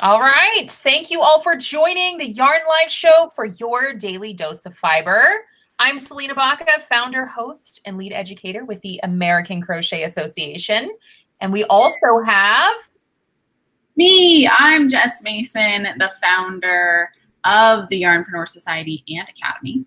All right. Thank you all for joining the Yarn Live show for your daily dose of fiber. I'm Selena Baca, founder, host, and lead educator with the American Crochet Association. And we also have Me, I'm Jess Mason, the founder of the Yarnpreneur Society and Academy.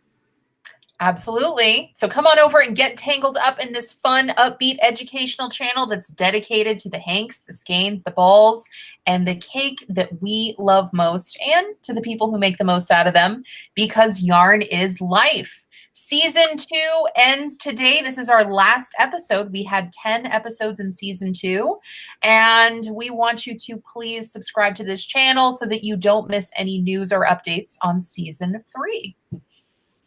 Absolutely. So come on over and get tangled up in this fun, upbeat educational channel that's dedicated to the hanks, the skeins, the balls, and the cake that we love most, and to the people who make the most out of them, because yarn is life. Season 2 ends today. This is our last episode. We had 10 episodes in season 2, and we want you to please subscribe to this channel so that you don't miss any news or updates on season 3.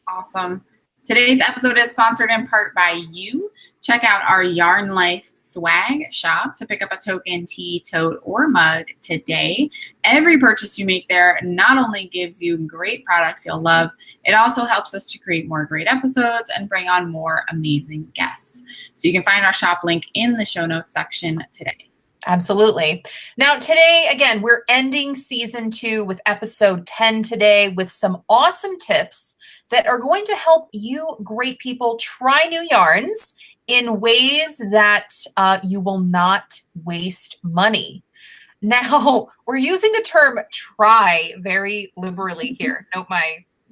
Awesome. Today's episode is sponsored in part by you. Check out our Yarn Life swag shop to pick up a token tee, tote, or mug today. Every purchase you make there not only gives you great products you'll love, it also helps us to create more great episodes and bring on more amazing guests. So you can find our shop link in the show notes section today. Absolutely. Now, today, again, we're ending season 2 with episode 10 today with some awesome tips that are going to help you great people try new yarns in ways that you will not waste money. Now, we're using the term try very liberally here. Note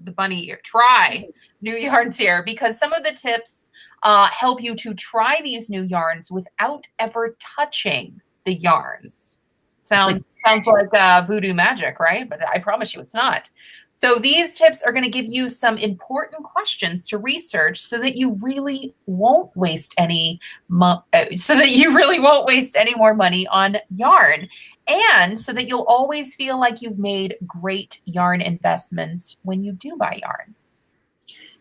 the bunny ear. Try new yarns here, because some of the tips help you to try these new yarns without ever touching the yarns. Sounds like voodoo magic, right? But I promise you it's not. So these tips are going to give you some important questions to research so that you really won't waste any more money on yarn, and so that you'll always feel like you've made great yarn investments when you do buy yarn.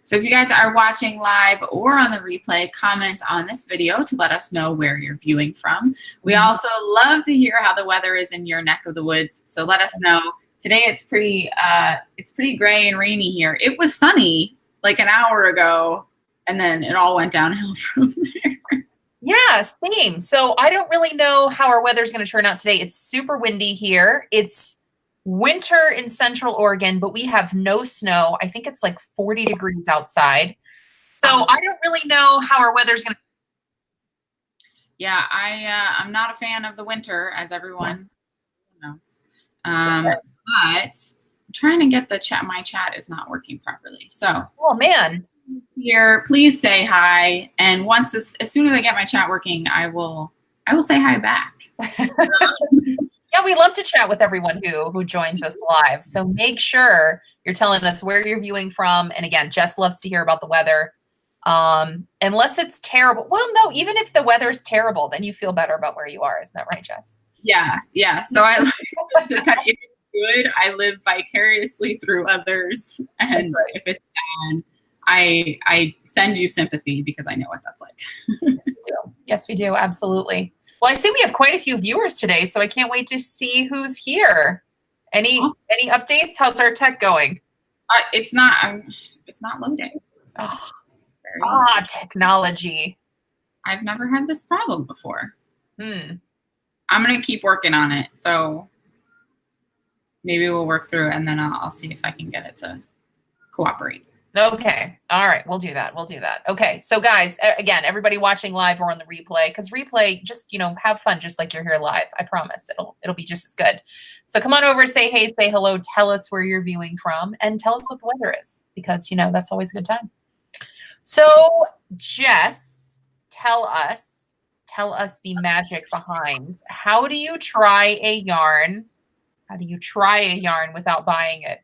So if you guys are watching live or on the replay, comment on this video to let us know where you're viewing from. We also love to hear how the weather is in your neck of the woods, so let us know. Today it's pretty gray and rainy here. It was sunny like an hour ago, and then it all went downhill from there. Yeah, same. So I don't really know how our weather's going to turn out today. It's super windy here. It's winter in Central Oregon, but we have no snow. I think it's like 40 degrees outside. So I don't really know how our weather's going to. Yeah, I'm not a fan of the winter, as everyone knows. But I'm trying to get the chat. My chat is not working properly. So, oh man, here, please say hi. And as soon as I get my chat working, I will say hi back. Yeah, we love to chat with everyone who joins us live. So make sure you're telling us where you're viewing from. And again, Jess loves to hear about the weather. Unless it's terrible. Well, no, even if the weather's terrible, then you feel better about where you are. Isn't that right, Jess? Yeah. So if it's good, I live vicariously through others. And if it's bad, I send you sympathy because I know what that's like. Yes, we do. Absolutely. Well, I see we have quite a few viewers today, so I can't wait to see who's here. Any updates? How's our tech going? It's not loading. Technology. I've never had this problem before. I'm gonna keep working on it, so maybe we'll work through it, and then I'll see if I can get it to cooperate. Okay. All right. We'll do that. Okay. So guys, again, everybody watching live or on the replay, because replay, just, have fun just like you're here live. I promise it'll be just as good. So come on over, say hey, say hello, tell us where you're viewing from, and tell us what the weather is, because, that's always a good time. So Jess, tell us the magic behind how do you try a yarn? How do you try a yarn without buying it?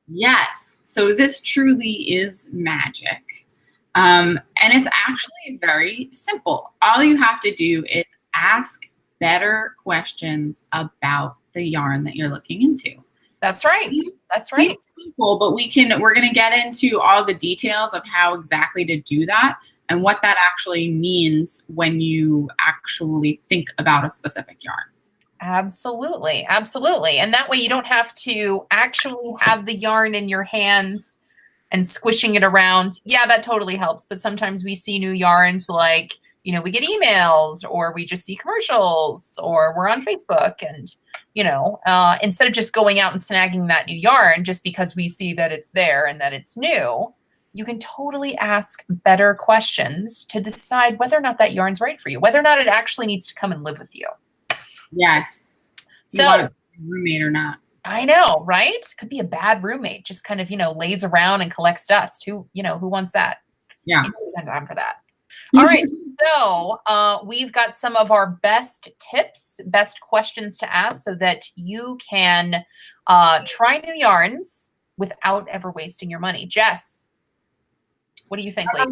Yes. So this truly is magic. And it's actually very simple. All you have to do is ask better questions about the yarn that you're looking into. That's right. That's right. It's simple, but we're going to get into all the details of how exactly to do that and what that actually means when you actually think about a specific yarn. Absolutely. Absolutely. And that way you don't have to actually have the yarn in your hands and squishing it around. Yeah, that totally helps. But sometimes we see new yarns like we get emails or we just see commercials or we're on Facebook and, instead of just going out and snagging that new yarn just because we see that it's there and that it's new, you can totally ask better questions to decide whether or not that yarn's right for you, whether or not it actually needs to come and live with you. Yes. So, you want a roommate or not. I know, right? Could be a bad roommate, just kind of, lays around and collects dust. Who wants that? Yeah. I'm time for that. All right. So we've got some of our best tips, best questions to ask so that you can try new yarns without ever wasting your money. Jess, what do you think, lady?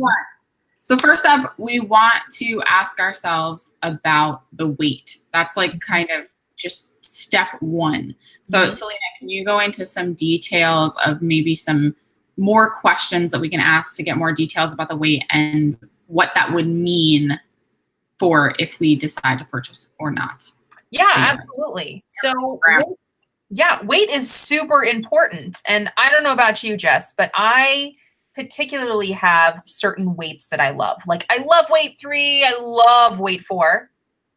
So first up, we want to ask ourselves about the weight. That's like kind of just step one. So Selena, can you go into some details of maybe some more questions that we can ask to get more details about the weight and what that would mean for if we decide to purchase or not? Yeah, absolutely. So weight is super important. And I don't know about you, Jess, but I particularly have certain weights that I love. Like I love weight 3. I love weight 4.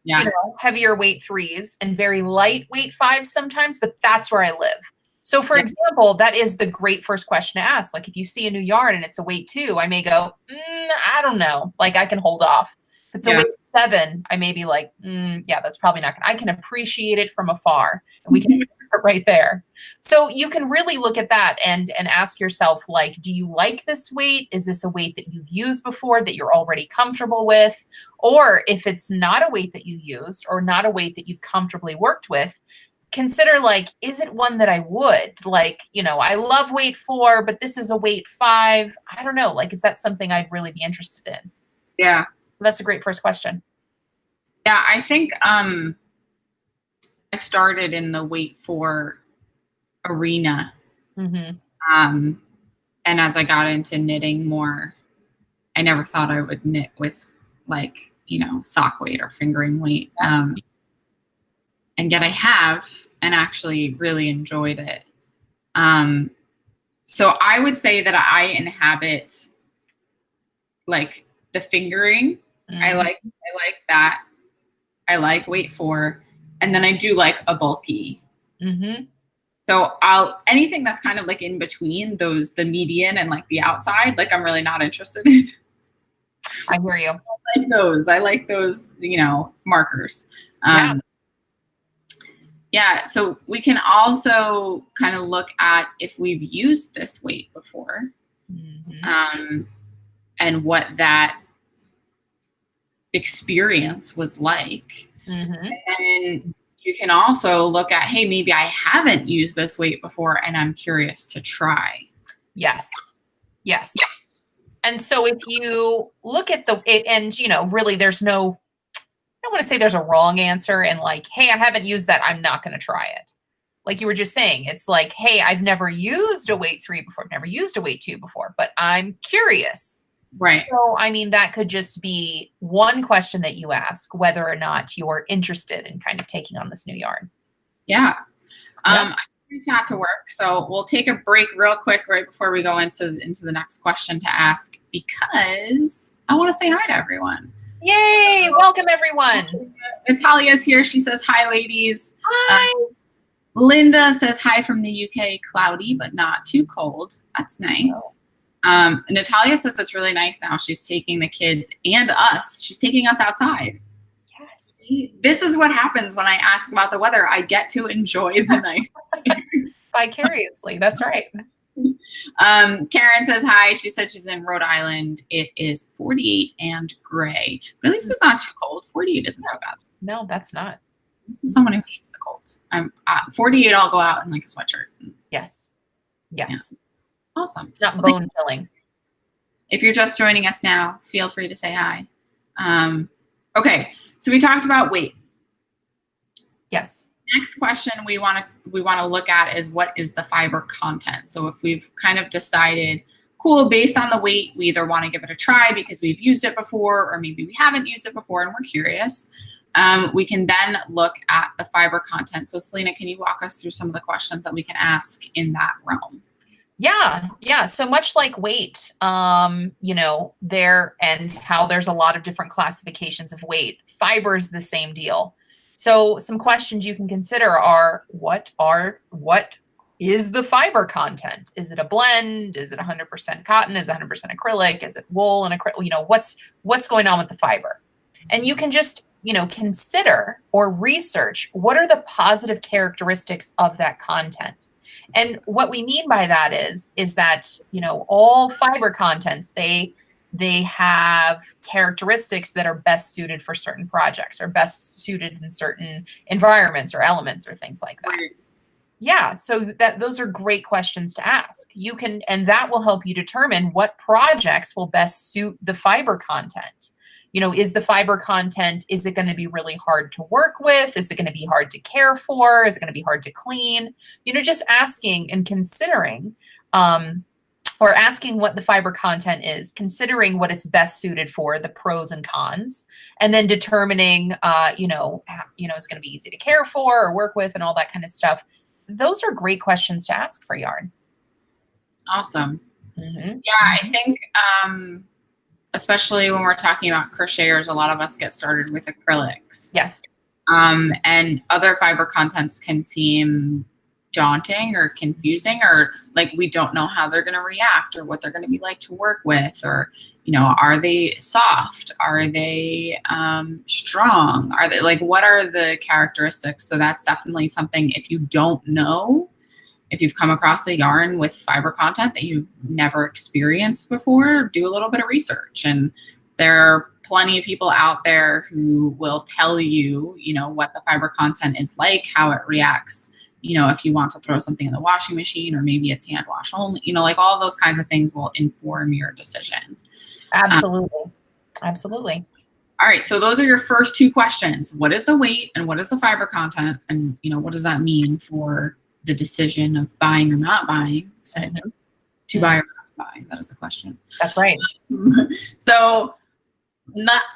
Yeah. Heavier weight 3s and very light weight 5s sometimes, but that's where I live. So for example, that is the great first question to ask. Like if you see a new yarn and it's a weight 2, I may go, I don't know. Like I can hold off. If it's a weight 7, I may be like, that's probably not gonna. I can appreciate it from afar, and we can start right there. So you can really look at that and ask yourself, like, do you like this weight? Is this a weight that you've used before that you're already comfortable with? Or if it's not a weight that you used or not a weight that you've comfortably worked with, consider like, is it one that I would? Like, I love weight 4, but this is a weight 5. I don't know. Like, is that something I'd really be interested in? Yeah. So that's a great first question. Yeah, I think I started in the weight 4 arena. And as I got into knitting more, I never thought I would knit with like, sock weight or fingering weight. And yet I have and actually really enjoyed it. So I would say that I inhabit like the fingering. I like that. I like weight 4. And then I do like a bulky. So anything that's kind of like in between the median and like the outside, like I'm really not interested in. I hear you. I like those, markers. Yeah, so we can also kind of look at if we've used this weight before, and what that experience was like. And you can also look at, hey, maybe I haven't used this weight before and I'm curious to try. Yes. And so if you look at really there's no, I don't want to say there's a wrong answer and like, hey, I haven't used that, I'm not going to try it. Like you were just saying, it's like, hey, I've never used a weight 3 before, I've never used a weight 2 before, but I'm curious. Right. So, I mean, that could just be one question that you ask, whether or not you're interested in kind of taking on this new yarn. Yeah. I reach out to work. So we'll take a break real quick right before we go into the next question to ask, because I want to say hi to everyone. Yay! Welcome, everyone. Natalia's here. She says, hi, ladies. Hi. Linda says, hi from the UK. Cloudy, but not too cold. That's nice. Natalia says it's really nice now. She's taking the kids and us. She's taking us outside. Yes. See, this is what happens when I ask about the weather. I get to enjoy the nice vicariously. That's right. Karen says hi. She said she's in Rhode Island. It is 48 and gray. But at least it's not too cold. 48 isn't too bad. No, that's not. This is someone who hates the cold. I'm 48. I'll go out in like a sweatshirt. Yes. Yeah. Awesome. It's not bone chilling. If you're just joining us now, feel free to say hi. Okay, so we talked about weight. Yes. Next question we want to look at is, what is the fiber content? So if we've kind of decided, cool, based on the weight, we either want to give it a try because we've used it before, or maybe we haven't used it before and we're curious, we can then look at the fiber content. So Selena, can you walk us through some of the questions that we can ask in that realm? Yeah. So much like weight, there and how there's a lot of different classifications of weight. Fiber is the same deal. So some questions you can consider are what is the fiber content? Is it a blend? Is it 100% cotton? Is it 100% acrylic? Is it wool and acrylic? What's going on with the fiber? And you can just, consider or research what are the positive characteristics of that content. And what we mean by that is that, all fiber contents, they have characteristics that are best suited for certain projects or best suited in certain environments or elements or things like that. Right. Yeah, so those are great questions to ask. And that will help you determine what projects will best suit the fiber content. Is the fiber content, is it going to be really hard to work with? Is it going to be hard to care for? Is it going to be hard to clean? Just asking and considering, or asking what the fiber content is, considering what it's best suited for, the pros and cons, and then determining, it's going to be easy to care for or work with and all that kind of stuff. Those are great questions to ask for yarn. Awesome. Mm-hmm. Yeah, I think, especially when we're talking about crocheters, a lot of us get started with acrylics. Yes. And other fiber contents can seem daunting or confusing, or like we don't know how they're going to react or what they're going to be like to work with, or, are they soft? Are they strong? Are they like, what are the characteristics? So that's definitely something, if you don't know, if you've come across a yarn with fiber content that you've never experienced before, do a little bit of research. And there are plenty of people out there who will tell you, what the fiber content is like, how it reacts, if you want to throw something in the washing machine, or maybe it's hand wash only, like all of those kinds of things will inform your decision. Absolutely. Absolutely. All right. So those are your first two questions. What is the weight and what is the fiber content? And, what does that mean for the decision of buying or not buying? To buy or not to buy? That is the question. That's right. So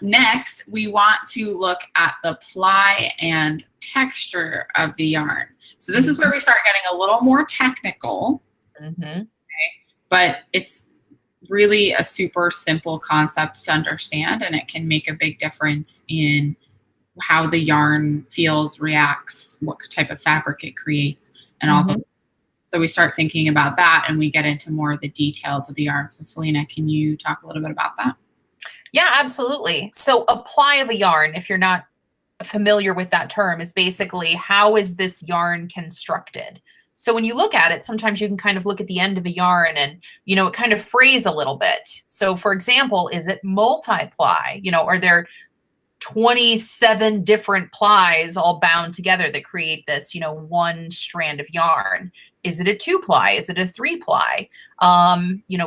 next, we want to look at the ply and texture of the yarn. So this is where we start getting a little more technical, okay? But it's really a super simple concept to understand, and it can make a big difference in how the yarn feels, reacts, what type of fabric it creates, and all the. So we start thinking about that, and we get into more of the details of the yarn. So Selena, can you talk a little bit about that? Yeah, absolutely. So a ply of a yarn, if you're not familiar with that term, is basically how is this yarn constructed? So when you look at it, sometimes you can kind of look at the end of a yarn and, it kind of frays a little bit. So for example, is it multi-ply? Are there 27 different plies all bound together that create this, one strand of yarn? Is it a 2-ply? Is it a 3-ply?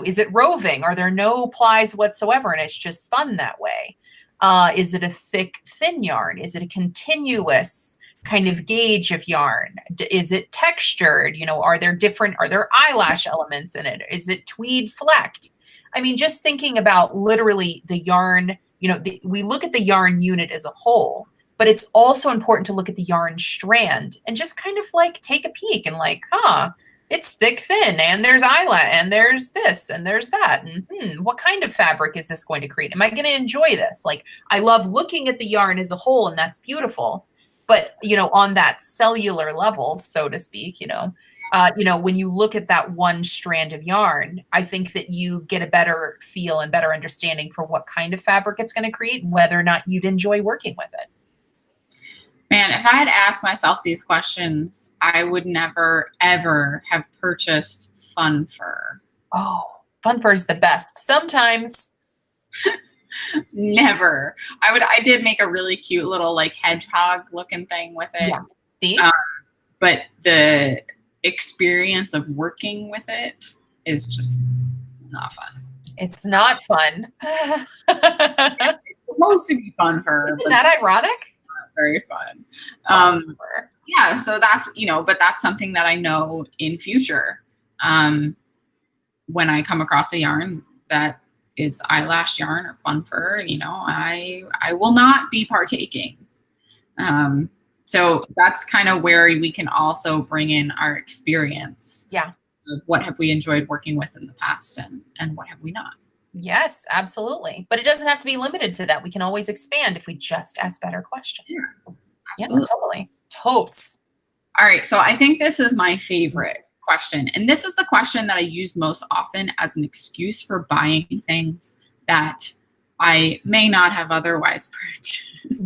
Is it roving? Are there no plies whatsoever and it's just spun that way? Is it a thick, thin yarn? Is it a continuous kind of gauge of yarn? Is it textured? Are there eyelash elements in it? Is it tweed flecked? I mean, just thinking about literally the yarn, we look at the yarn unit as a whole, but it's also important to look at the yarn strand and just kind of like take a peek and like, it's thick, thin, and there's eyelash, and there's this, and there's that. And what kind of fabric is this going to create? Am I going to enjoy this? Like, I love looking at the yarn as a whole, and that's beautiful. But, on that cellular level, so to speak, when you look at that one strand of yarn, I think that you get a better feel and better understanding for what kind of fabric it's going to create and whether or not you'd enjoy working with it. Man, if I had asked myself these questions, I would never, ever have purchased fun fur. Oh, fun fur is the best. Sometimes. Never. I did make a really cute little like hedgehog looking thing with it. Yeah. See? But the experience of working with it is just not fun. It's not fun. It's supposed to be fun fur. Isn't that ironic? Very fun. Yeah, so that's, but that's something that I know in future. When I come across a yarn that is eyelash yarn or fun fur, I will not be partaking. So that's kind of where we can also bring in our experience. Yeah. of what have we enjoyed working with in the past and what have we not. Yes, absolutely. But it doesn't have to be limited to that. We can always expand if we just ask better questions. Yeah, Yeah, absolutely. totally. Totes. All right, so I think this is my favorite question. And this is the question that I use most often as an excuse for buying things that I may not have otherwise purchased.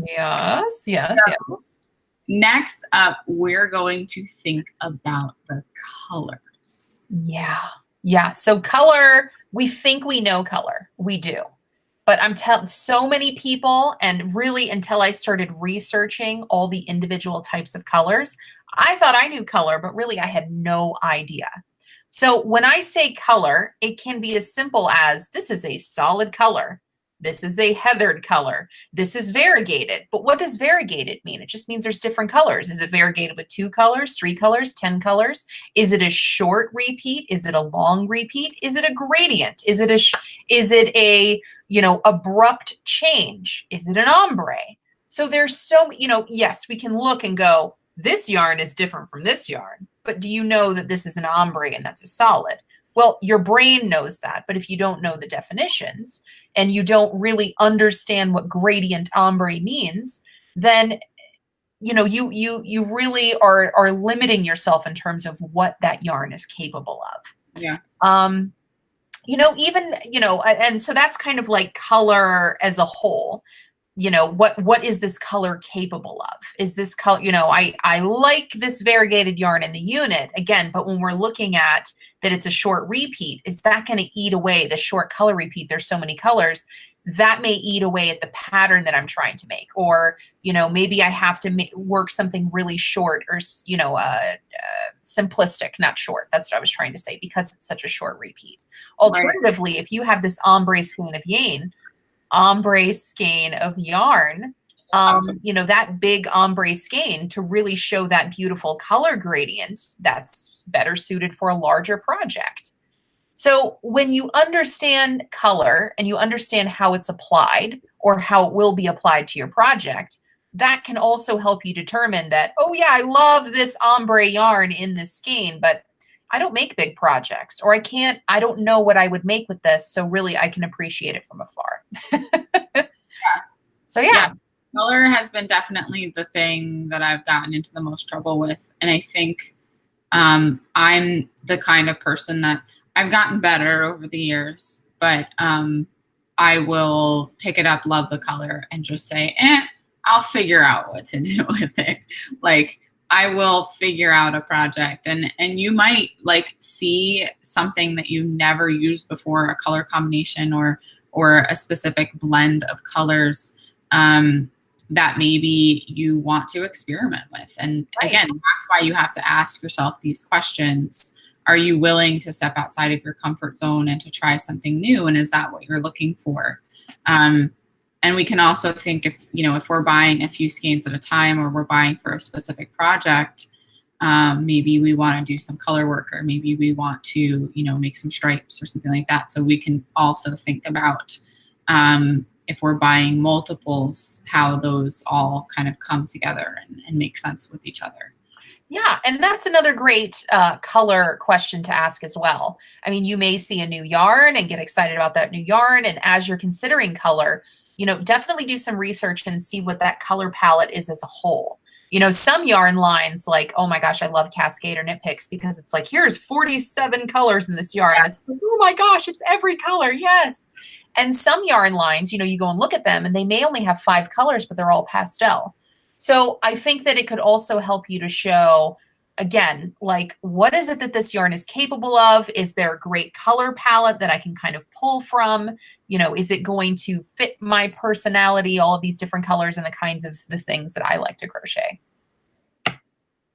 Yes, yes, yes. Next up, we're going to think about the colors. Yeah. Yeah. So color, we think we know color. We do. But I'm telling so many people, and really until I started researching all the individual types of colors, I thought I knew color, but really I had no idea. So when I say color, it can be as simple as this is a solid color. This is a heathered color. This is variegated. But what does variegated mean? It just means there's different colors. Is it variegated with 2 colors, 3 colors, 10 colors? Is it a short repeat? Is it a long repeat? Is it a gradient? Is it a abrupt change? Is it an ombre? So there's so, yes, we can look and go, this yarn is different from this yarn, but do you know that this is an ombre and that's a solid? Well, your brain knows that, but if you don't know the definitions and you don't really understand what gradient ombre means, then you really are limiting yourself in terms of what that yarn is capable of. Yeah. And so that's kind of like color as a whole. What is this color capable of? Is this color, I like this variegated yarn in the unit again, but when we're looking at that it's a short repeat, is that going to eat away the short color repeat? There's so many colors that may eat away at the pattern that I'm trying to make. Or, maybe I have to work something really short or, simplistic, not short. That's what I was trying to say, because it's such a short repeat. Alternatively, if you have this ombre skein of yarn, that big ombre skein to really show that beautiful color gradient, that's better suited for a larger project. So when you understand color and you understand how it's applied or how it will be applied to your project, that can also help you determine that, oh yeah, I love this ombre yarn in this skein, but I don't make big projects, or I don't know what I would make with this. So really I can appreciate it from afar. So yeah. Color has been definitely the thing that I've gotten into the most trouble with. And I think I'm the kind of person that I've gotten better over the years, but I will pick it up, love the color, and just say, I'll figure out what to do with it. Like, I will figure out a project, and you might like see something that you never used before, a color combination or a specific blend of colors that maybe you want to experiment with. And again, that's why you have to ask yourself these questions. Are you willing to step outside of your comfort zone and to try something new? And is that what you're looking for? And we can also think if we're buying a few skeins at a time, or we're buying for a specific project, maybe we want to do some color work, or maybe we want to, make some stripes or something like that. So we can also think about if we're buying multiples, how those all kind of come together and make sense with each other. Yeah, and that's another great color question to ask as well. I mean, you may see a new yarn and get excited about that new yarn. And as you're considering color, definitely do some research and see what that color palette is as a whole. Some yarn lines, like, oh my gosh, I love Cascade or Knit Picks, because it's like, here's 47 colors in this yarn. Yeah. It's like, oh my gosh, it's every color. Yes. And some yarn lines, you go and look at them and they may only have 5 colors, but they're all pastel. So I think that it could also help you to show, again, like, what is it that this yarn is capable of? Is there a great color palette that I can kind of pull from? Is it going to fit my personality, all of these different colors and the kinds of the things that I like to crochet?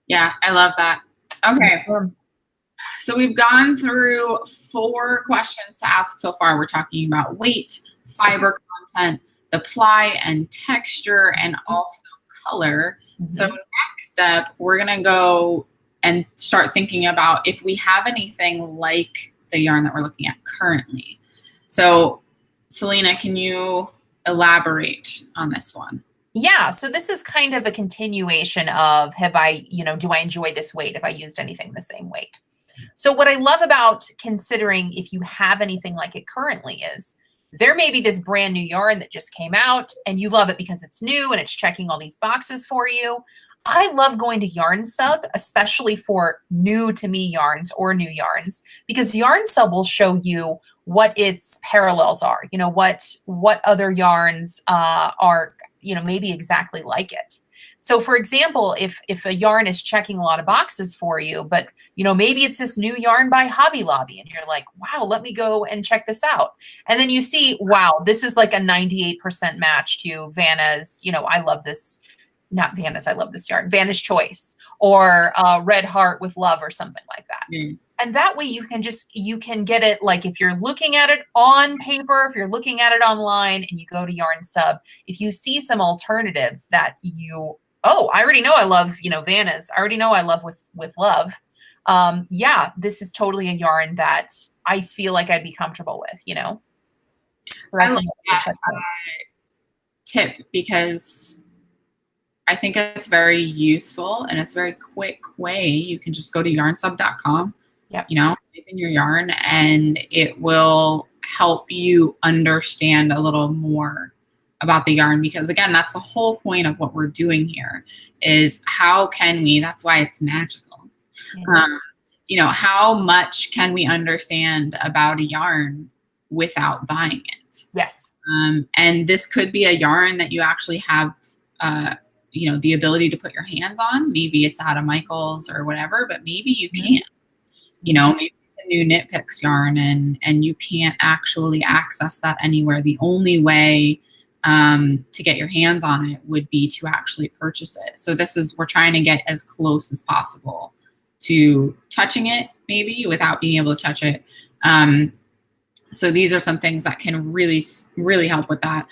Yeah, I love that. Okay. So we've gone through 4 questions to ask so far. We're talking about weight, fiber content, the ply and texture, and also color. Mm-hmm. So next step, we're going to go and start thinking about if we have anything like the yarn that we're looking at currently. So Selena, can you elaborate on this one? Yeah, so this is kind of a continuation of, do I enjoy this weight if I used anything the same weight? So what I love about considering if you have anything like it currently is there may be this brand new yarn that just came out and you love it because it's new and it's checking all these boxes for you. I love going to Yarn Sub, especially for new to me yarns or new yarns, because Yarn Sub will show you what its parallels are, you know, what other yarns are, you know, maybe exactly like it. So for example, if a yarn is checking a lot of boxes for you, but you know, maybe it's this new yarn by Hobby Lobby and you're like, wow, let me go and check this out. And then you see, wow, this is like a 98% match to Vanna's, you know, I love this, not Vanna's, I love this yarn, Vanna's Choice, or Red Heart with Love or something like that. Mm. And that way you can get it, like if you're looking at it on paper, if you're looking at it online and you go to Yarn Sub, if you see some alternatives that you, oh, I already know I love, you know, Vanna's, I already know I love with Love. Yeah, this is totally a yarn that I feel like I'd be comfortable with, you know? So I like that tip because I think it's very useful and it's a very quick way. You can just go to yarnsub.com, yep. You know, type in your yarn and it will help you understand a little more about the yarn, because again, that's the whole point of what we're doing here is how can we, that's why it's magical. You know, how much can we understand about a yarn without buying it? Yes. And this could be a yarn that you actually have, you know, the ability to put your hands on. Maybe it's out of Michael's or whatever, but maybe you can't. You know, maybe it's a new Knit Picks yarn and you can't actually access that anywhere. The only way to get your hands on it would be to actually purchase it. So this is, we're trying to get as close as possible to touching it, maybe without being able to touch it. So these are some things that can really, really help with that.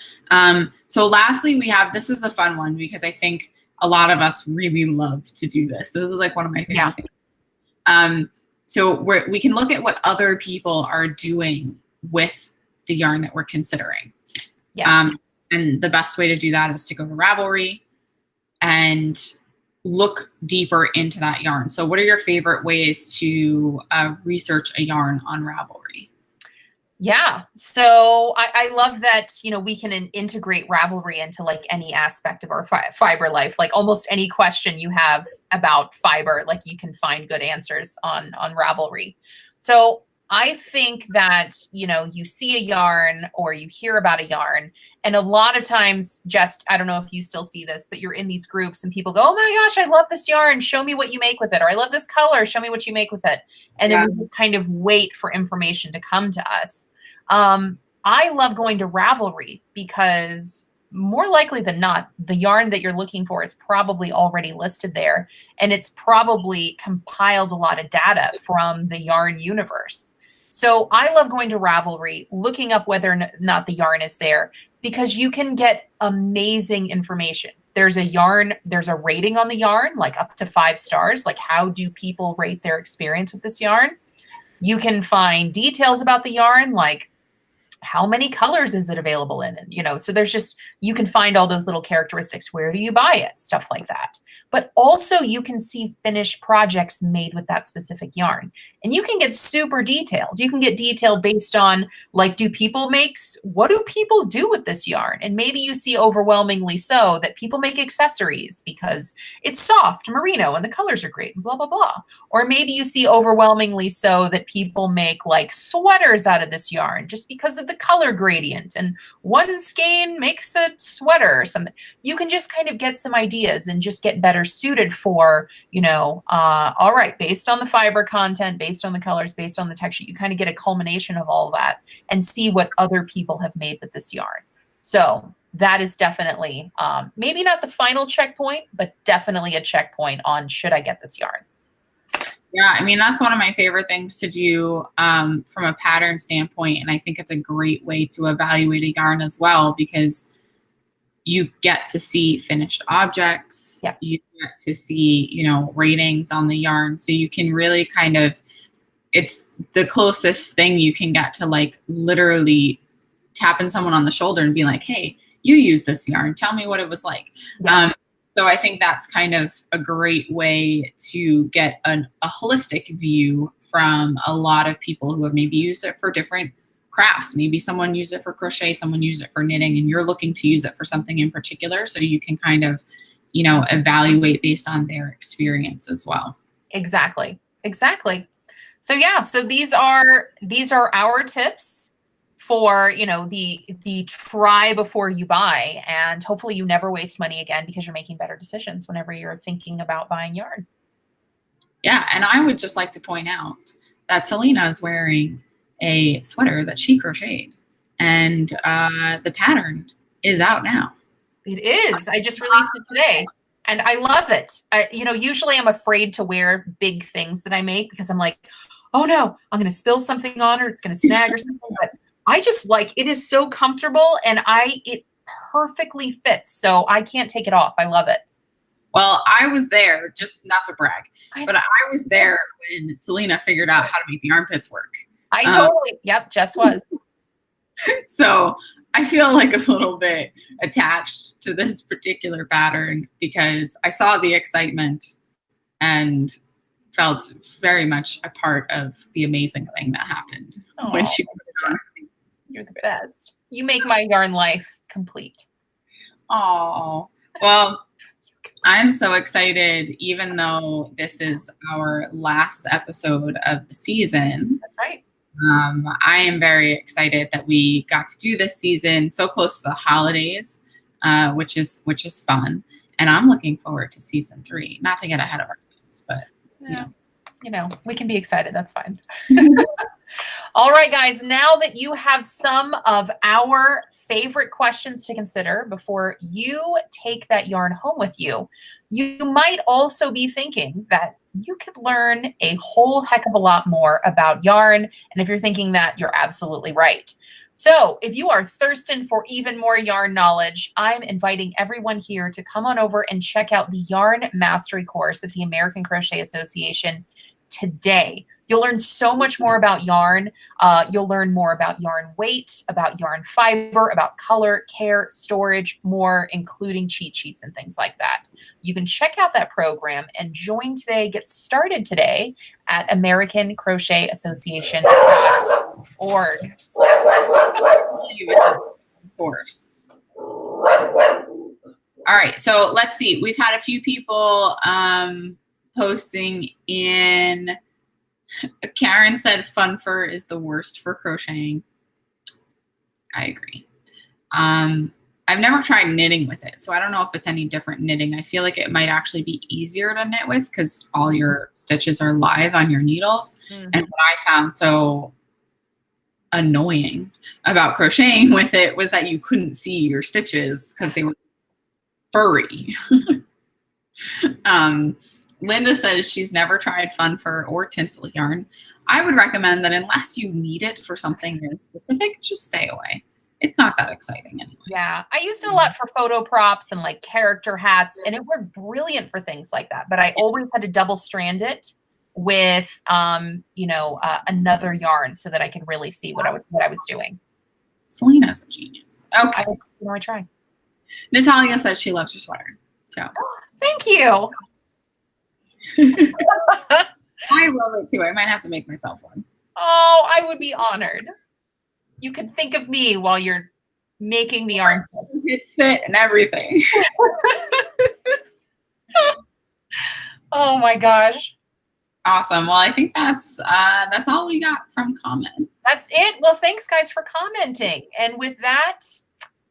So lastly, we have, this is a fun one because I think a lot of us really love to do this. This is like one of my favorite things. So we can look at what other people are doing with the yarn that we're considering. Yeah. And the best way to do that is to go to Ravelry and look deeper into that yarn. So what are your favorite ways to research a yarn on Ravelry? Yeah. So I love that, you know, we can integrate Ravelry into like any aspect of our fiber life. Like almost any question you have about fiber, like you can find good answers on Ravelry. So I think that, you know, you see a yarn or you hear about a yarn, and a lot of times, just, I don't know if you still see this, but you're in these groups and people go, oh my gosh, I love this yarn. Show me what you make with it. Or I love this color. Show me what you make with it. And then we just kind of wait for information to come to us. I love going to Ravelry because more likely than not, the yarn that you're looking for is probably already listed there. And it's probably compiled a lot of data from the yarn universe. So I love going to Ravelry, looking up whether or not the yarn is there, because you can get amazing information. There's a rating on the yarn, like up to 5 stars. Like, how do people rate their experience with this yarn? You can find details about the yarn, like how many colors is it available in? And, you know, so there's just, you can find all those little characteristics. Where do you buy it? Stuff like that. But also you can see finished projects made with that specific yarn. And you can get super detailed. You can get detailed based on, like, what do people do with this yarn? And maybe you see overwhelmingly so that people make accessories because it's soft merino and the colors are great and blah, blah, blah. Or maybe you see overwhelmingly so that people make like sweaters out of this yarn just because of the color gradient, and one skein makes a sweater or something. You can just kind of get some ideas and just get better suited for, you know, all right, based on the fiber content, based on the colors, based on the texture, you kind of get a culmination of all of that and see what other people have made with this yarn. So that is definitely, maybe not the final checkpoint, but definitely a checkpoint on, should I get this yarn? Yeah, I mean, that's one of my favorite things to do from a pattern standpoint. And I think it's a great way to evaluate a yarn as well, because you get to see finished objects. Yeah. You get to see, you know, ratings on the yarn. So you can really kind of, it's the closest thing you can get to like literally tapping someone on the shoulder and be like, hey, you use this yarn. Tell me what it was like. Yeah. So I think that's kind of a great way to get a holistic view from a lot of people who have maybe used it for different crafts. Maybe someone used it for crochet, someone used it for knitting, and you're looking to use it for something in particular. So you can kind of, evaluate based on their experience as well. Exactly. So yeah, so these are our tips for, the try before you buy, and hopefully you never waste money again because you're making better decisions whenever you're thinking about buying yarn. Yeah, and I would just like to point out that Selena is wearing a sweater that she crocheted, and the pattern is out now. It is. I just released it today, and I love it. Usually I'm afraid to wear big things that I make because I'm like, oh no, I'm going to spill something on her. It's going to snag or something. But I just it is so comfortable, and it perfectly fits. So I can't take it off. I love it. Well, I was there, just not to brag, but I was there when Selena figured out how to make the armpits work. Yep, Jess was. So I feel like a little bit attached to this particular pattern because I saw the excitement and felt very much a part of the amazing thing that happened when she put it on. You're the best. You make my yarn life complete. Oh, well, I'm so excited, even though this is our last episode of the season. That's right. I am very excited that we got to do this season so close to the holidays, which is fun. And I'm looking forward to season 3. Not to get ahead of ourselves, but we can be excited. That's fine. All right, guys. Now that you have some of our favorite questions to consider before you take that yarn home with you, you might also be thinking that you could learn a whole heck of a lot more about yarn. And if you're thinking that, you're absolutely right. So if you are thirsting for even more yarn knowledge, I'm inviting everyone here to come on over and check out the Yarn Mastery course at the American Crochet Association today. You'll learn so much more about yarn. You'll learn more about yarn weight, about yarn fiber, about color, care, storage, more, including cheat sheets and things like that. You can check out that program and join today, get started today at AmericanCrochetAssociation.org. Of course. All right, so let's see. We've had a few people posting in. Karen said fun fur is the worst for crocheting. I agree. I've never tried knitting with it, so I don't know if it's any different knitting. I feel like it might actually be easier to knit with because all your stitches are live on your needles. Mm-hmm. And what I found so annoying about crocheting with it was that you couldn't see your stitches because they were furry. Linda says she's never tried fun fur or tinsel yarn. I would recommend that unless you need it for something very specific, just stay away. It's not that exciting anyway. Yeah, I used it a lot for photo props and like character hats, and it worked brilliant for things like that. But I always had to double strand it with, another yarn so that I could really see what I was doing. Selena's a genius. Okay, I try. Natalia says she loves your sweater. So thank you. I love it too. I might have to make myself one. Oh, I would be honored. You can think of me while you're making the yarn. It's fit and everything. Oh my gosh. Awesome. Well, I think that's all we got from comments. That's it. Well, thanks guys for commenting. And with that,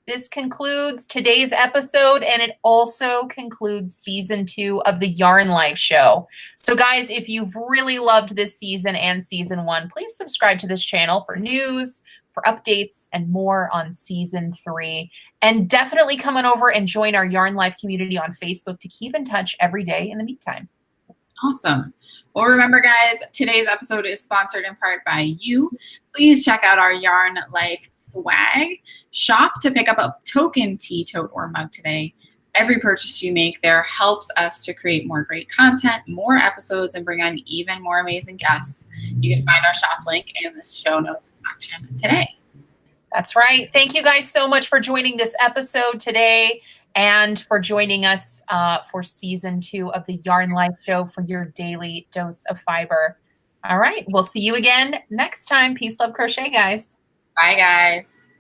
this concludes today's episode, and it also concludes season 2 of the Yarn Life Show. So guys, if you've really loved this season and season 1, please subscribe to this channel for news, for updates, and more on season 3. And definitely come on over and join our Yarn Life community on Facebook to keep in touch every day in the meantime. Awesome. Well, remember, guys, today's episode is sponsored in part by you. Please check out our Yarn Life swag shop to pick up a token tea, tote, or mug today. Every purchase you make there helps us to create more great content, more episodes, and bring on even more amazing guests. You can find our shop link in the show notes section today. That's right. Thank you guys so much for joining this episode today and for joining us for season 2 of the Yarn Life Show for your daily dose of fiber. All right. We'll see you again next time. Peace, love, crochet, guys. Bye, guys.